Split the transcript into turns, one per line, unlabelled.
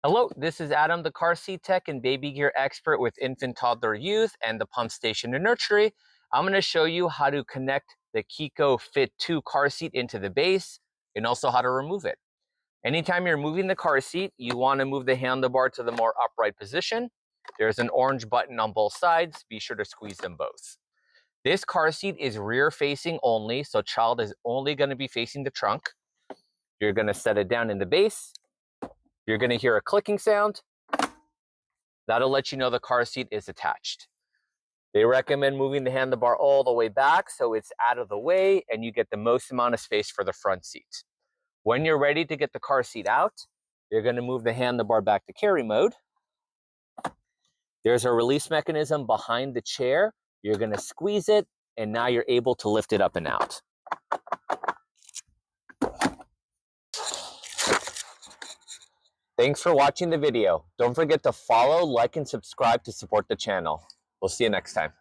Hello, this is Adam, the car seat tech and baby gear expert with infant, toddler, youth, and the pump station and nursery. I'm going to show you how to connect the Chicco Fit2 car seat into the base and also how to remove it. Anytime you're moving the car seat, you want to move the handlebar to the more upright position. There's an orange button on both sides. Be sure to squeeze them both. This car seat is rear facing only, so child is only going to be facing the trunk. You're going to set it down in the base. You're going to hear a clicking sound. That'll let you know the car seat is attached. They recommend moving the handlebar all the way back so it's out of the way and you get the most amount of space for the front seat. When you're ready to get the car seat out, you're going to move the handlebar back to carry mode. There's a release mechanism behind the chair. You're going to squeeze it, and now you're able to lift it up and out. Thanks for watching the video. Don't forget to follow, like, and subscribe to support the channel. We'll see you next time.